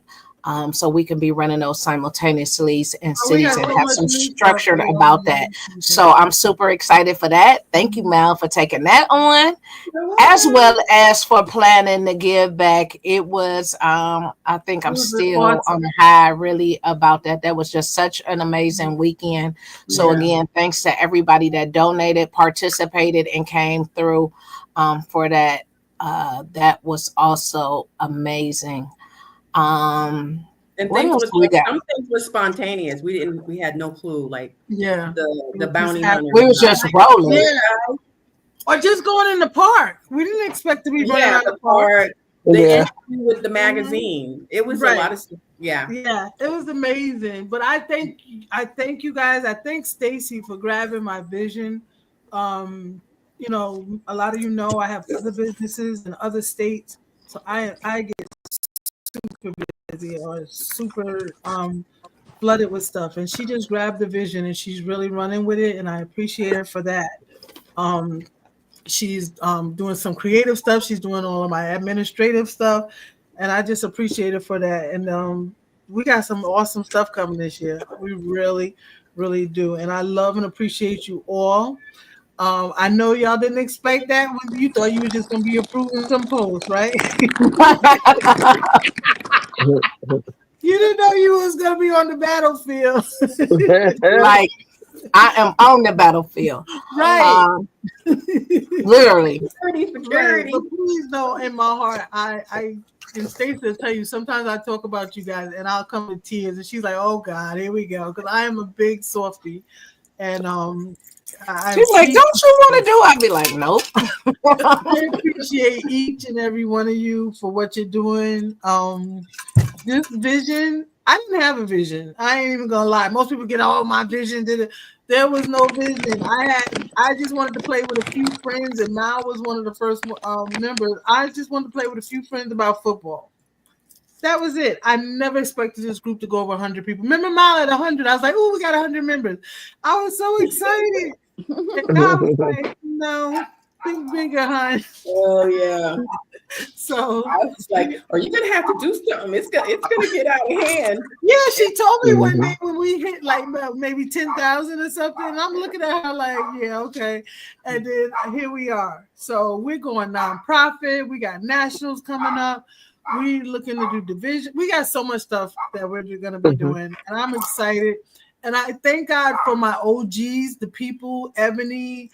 so we can be running those simultaneously in Oh, we cities got and so have much some new stuff structure going about on. that. So I'm super excited for that. Thank you, Mal, for taking that on, as well as for planning to give back. It was, I think I'm It was still awesome. on the high really about that. That was just such an amazing weekend. So Yeah. again, thanks to everybody that donated, participated, and came through for that. That was also amazing. And What things else was we like, got? some things were spontaneous. We had no clue. Like Yeah. the It bounty just hunter. We was just rolling. Yeah. Or just going in the park. We didn't expect to be running Yeah, around the the park. part, the Yeah. interview with the magazine. It was Right. a lot of stuff. Yeah. Yeah, it was amazing. But I thank you guys. I thank Stacy for grabbing my vision. You know, a lot of you know I have other businesses in other states, so I get super busy or super flooded with stuff. And she just grabbed the vision and she's really running with it, and I appreciate her for that. She's doing some creative stuff. She's doing all of my administrative stuff, and I just appreciate her for that. And we got some awesome stuff coming this year. We really, really do. And I love and appreciate you all. I know y'all didn't expect that when you thought you were just gonna be approving some posts, right? You didn't know you was gonna be on the battlefield. Like I am on the battlefield. Right. Literally. Security. Right. But please know in my heart, I and Stacey will tell you sometimes I talk about you guys and I'll come to tears and she's like, oh God, here we go. Because I am a big softie. And She's like, don't you want to do? I'd be like, nope. I appreciate each and every one of you for what you're doing. This vision, I didn't have a vision. I ain't even gonna lie. Most people get, oh, my vision did it. There was no vision. I just wanted to play with a few friends, and Mal was one of the first members. I just wanted to play with a few friends about football. That was it. I never expected this group to go over 100 people. Remember Mal at 100? I was like, oh, we got 100 members. I was so excited. And God was like, no, think bigger, hon. Oh yeah. So I was like, are you gonna have to do something? It's gonna get out of hand. yeah, she told me one day when we hit like maybe 10,000 or something. And I'm looking at her like, yeah, okay. And then here we are. So we're going nonprofit. We got nationals coming up. We looking to do division. We got so much stuff that we're gonna be doing, and I'm excited. And I thank God for my OGs, the people, Ebony,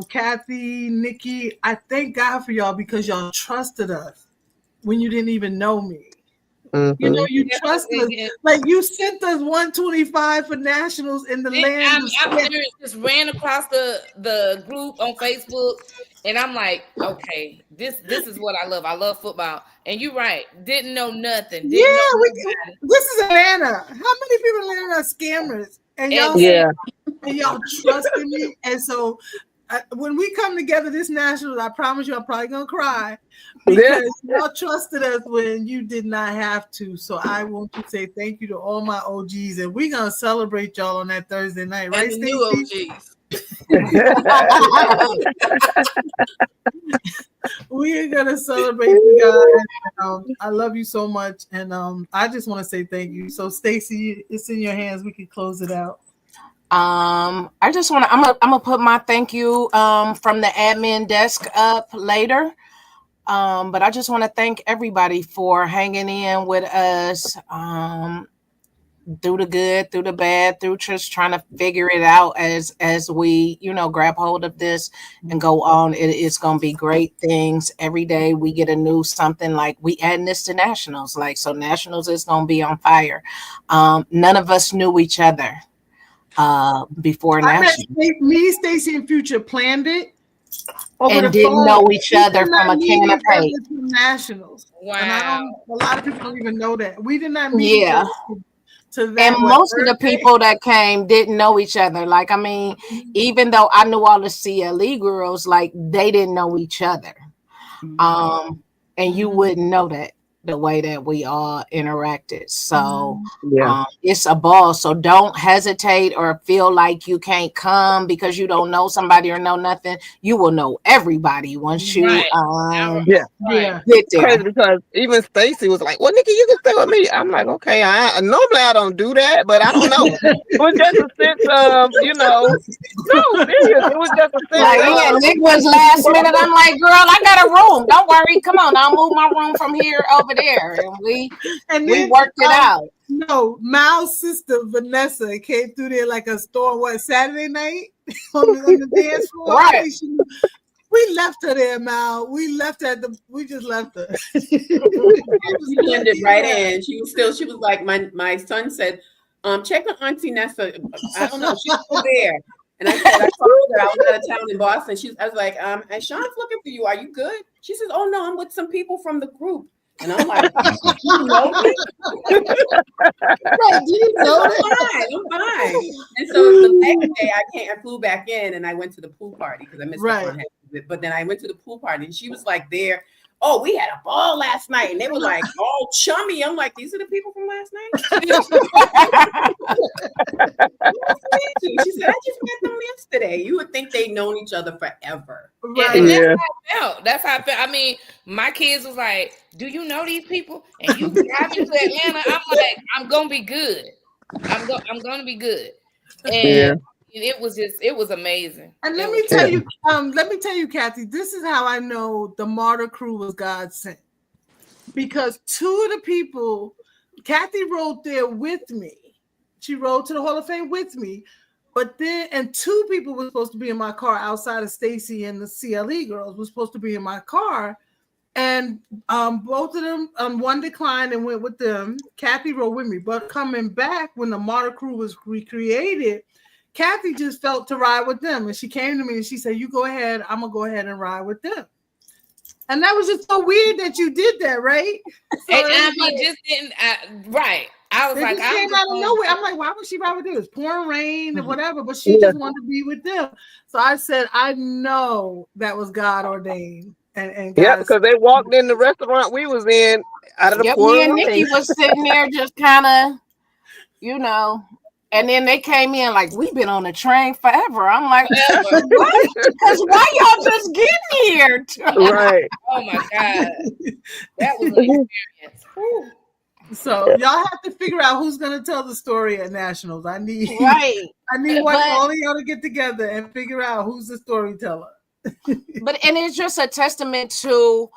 Kathy, Nikki. I thank God for y'all because y'all trusted us when you didn't even know me. You know, you trusted us. Like you sent us 125 for nationals in the land. I'm serious. Just ran across the group on Facebook, and I'm like, okay, this is what I love. I love football. And you're right. Didn't know nothing. Didn't know this is Atlanta. How many people in Atlanta are scammers? And y'all, and y'all trusted me. And so when we come together this national, I promise you, I'm probably gonna cry because y'all trusted us when you did not have to. So I want to say thank you to all my OGs, and we're gonna celebrate y'all on that Thursday night, right? And the new OGs. We are gonna celebrate you guys. I love you so much, and I just want to say thank you. So, Stacy, it's in your hands. We can close it out. I just want to. I'm gonna put my thank you from the admin desk up later. But I just want to thank everybody for hanging in with us. Through the good, through the bad, through just trying to figure it out as we, grab hold of this and go on. It's going to be great things. Every day we get a new something, like we adding this to nationals. Like, so nationals is going to be on fire. None of us knew each other before nationals. Me, Stacy, and Future planned it. And didn't know each other from a can of paint. Nationals. Wow. And a lot of people don't even know that. We did not meet each other. And most of the people that came didn't know each other. Like, I mean, even though I knew all the CLE girls, like they didn't know each other. And you wouldn't know that. the way that we all interacted. So Yeah. it's a ball. So don't hesitate or feel like you can't come because you don't know somebody or know nothing. You will know everybody once you Right. Yeah. Right. get there. Crazy because even Stacy was like, "Well, Nikki, you can stay with me." I'm like, "Okay, I normally I don't do that, but I don't know." It was just a sense of, no, serious. It was just a sense Like, yeah, of, Nick was last minute. I'm like, girl, I got a room. Don't worry. Come on, I'll move my room from here over there. And we then worked it out. No, Mal's sister Vanessa came through there like a storm. Saturday night on the dance floor? Right. I think we left her there, Mal. We just left her. She blended right in. She was like, my son said, check on Auntie Nessa. I don't know, she's still there. And I said, I called her. I was out of town in Boston. I was like, and Sean's looking for you. Are you good? She says, oh no, I'm with some people from the group. And I'm like, you know me? Right, you know I'm fine. And so the next day I flew back in and I went to the pool party because I missed the front half of it. But then I went to the pool party and she was like there. Oh, we had a ball last night. And they were like all chummy. I'm like, these are the people from last night? She said, I just met them yesterday. You would think they'd known each other forever. Yeah, and that's how I felt. That's how I felt. I mean, my kids was like, do you know these people? And you driving to Atlanta? I'm like, I'm gonna be good. I'm gonna be good. And it was amazing. And let me tell you, Kathy, this is how I know the Martyr Crew was God sent. Because two of the people, Kathy rode there with me. She rode to the Hall of Fame with me. But then, and two people were supposed to be in my car outside of Stacy and the CLE girls were supposed to be in my car. And both of them, one declined and went with them. Kathy rode with me. But coming back when the Martyr Crew was recreated, Kathy just felt to ride with them. And she came to me and she said, you go ahead. I'm going to go ahead and ride with them. And that was just so weird that you did that, right? So and I mean, just didn't, right. I was like, I came out of nowhere. I'm like, why would she ride with them? It was pouring rain and whatever, but she just wanted to be with them. So I said, I know that was God ordained. And yeah, because they walked in the restaurant we was in out of the me and Nikki was sitting there just kind of, and then they came in like, we've been on the train forever. I'm like, what? Because why y'all just getting here? Right. Oh my God. That was an experience. Whew. So y'all have to figure out who's going to tell the story at Nationals. I need all of y'all to get together and figure out who's the storyteller. And it's just a testament to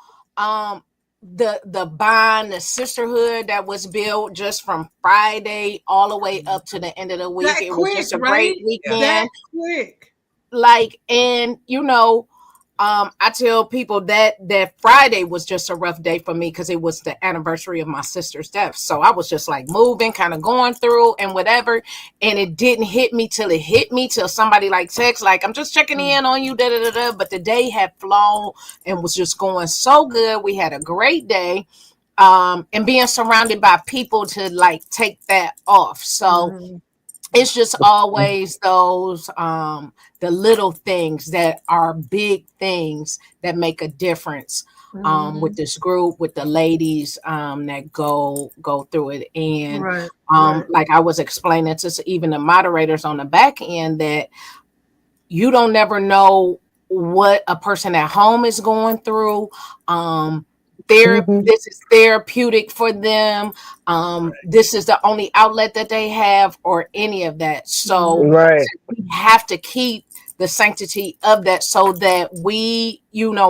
the bond, the sisterhood that was built just from Friday all the way up to the end of the week. It was just a great weekend. That quick. Like, and I tell people that Friday was just a rough day for me because it was the anniversary of my sister's death. So I was just like moving, kind of going through and whatever. And it didn't hit me till somebody like text, like, I'm just checking in on you, But the day had flown and was just going so good. We had a great day. And being surrounded by people to like take that off. So it's just always those the little things that are big things that make a difference with this group, with the ladies that go through it. And like I was explaining to even the moderators on the back end, that you don't never know what a person at home is going through. This is therapeutic for them. This is the only outlet that they have, or any of that. So we have to keep the sanctity of that so that we,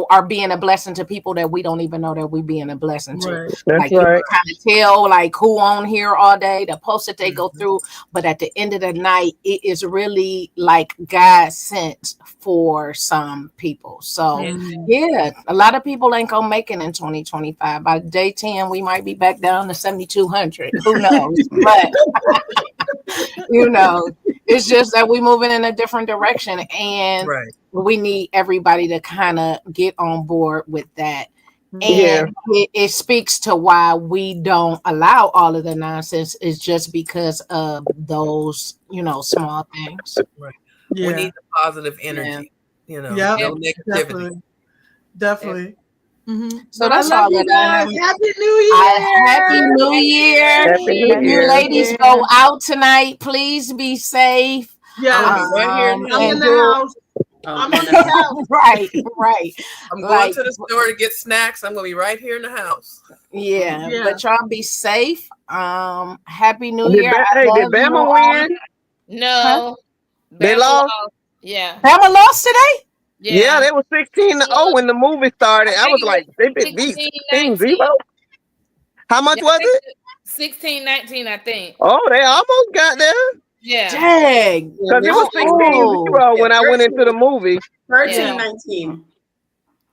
are being a blessing to people that we don't even know that we being a blessing to. Like you can kind of tell like who on here all day, the posts that they go through. But at the end of the night, it is really like God sent for some people. So yeah, a lot of people ain't gonna make it in 2025. By day 10, we might be back down to 7,200. Who knows? But it's just that we're moving in a different direction, and we need everybody to kind of get on board with that. And it speaks to why we don't allow all of the nonsense, is just because of those, small things. We need the positive energy, no negativity. Definitely. So But I that's love all you that I guys. have. Happy New Year. Happy New Year. Happy New If you Year. ladies go out tonight, please be safe. Yes, I'll be right here in the I'm in house. the house. I'm on the couch. Right. I'm going Like, to the store to get snacks. I'm gonna be right here in the house. yeah, Yeah. but y'all be safe. Happy New Did, Year. Ba- I hey, love did you Bama all. win? No. They Bama lost? Yeah. Bama lost today? Yeah, they were 16-0 when the movie started. I was like, they been beat 16-0. How much was it? 16-19, I think. Oh, they almost got there. Yeah. Dang. Because it was Oh, 16-0 when I went into the movie. 13-19.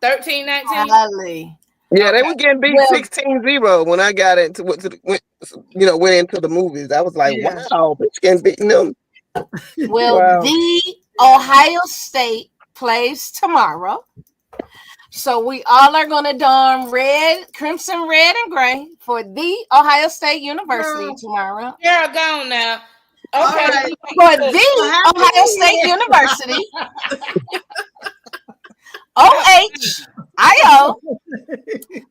13-19. golly. Yeah, they Okay. were getting beat Well- 16-0 when I got into went into the movies. I was like, Yeah. wow, Michigan's beating them. Well, Wow. the Ohio State plays tomorrow. So we all are going to don crimson, red, and gray for the Ohio State University tomorrow. They're gone now. All Okay. right. For the Ohio State University. OHIO.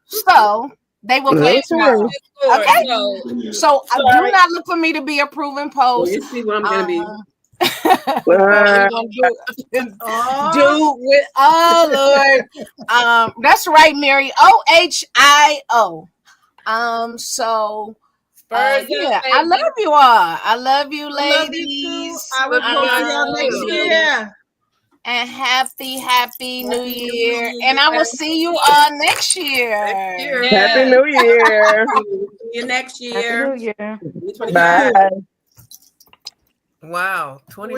So they will play tomorrow. Okay. So do not look for me to be approving Well, posts. you see what I'm gonna be. We're gonna do Oh, with Lord. That's right, Mary. OHIO. So Spurs yeah, up, I baby. love you all. I love you, I love you too. ladies. I will talk to y'all next year. And happy New Year. And I will see you all next year. Happy New Year. See you next Happy year. New Year. 2025. Bye. Wow, 20.